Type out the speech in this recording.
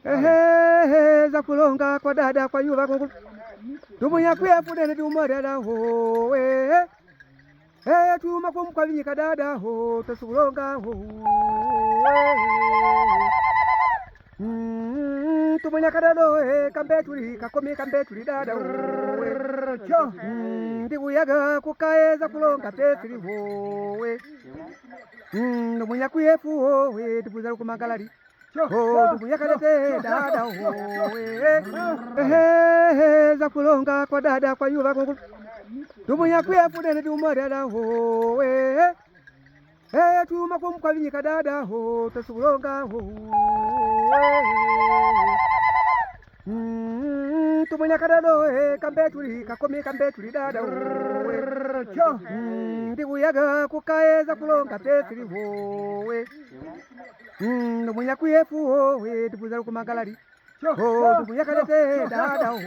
za kulonga kwa dada kwa yuva kungu tumunya kuyafude ne tuma dada ho tuma kumkwa vinyika dada ho tosukulonga ho tumunya kadado kambetuli kakomi kambetuli dada ho ndikuyaga kukaeza kulonga pesili ho tumunya kuyefu ho tipuza kumangalali tukuyakalete dada ho za kulonga kwa dada kwa yuva kungu tumunya kuyafude ne tuma dada ho tuma kumkwa vinyika dada ho tosukulonga ho tumunya kadado kambetuli kakomi kambetuli dada ho ndikuyaga kukaeza kulonga pesili ho tumunya kuyefu ho tipuza kumangalali tukuyakalete dada ho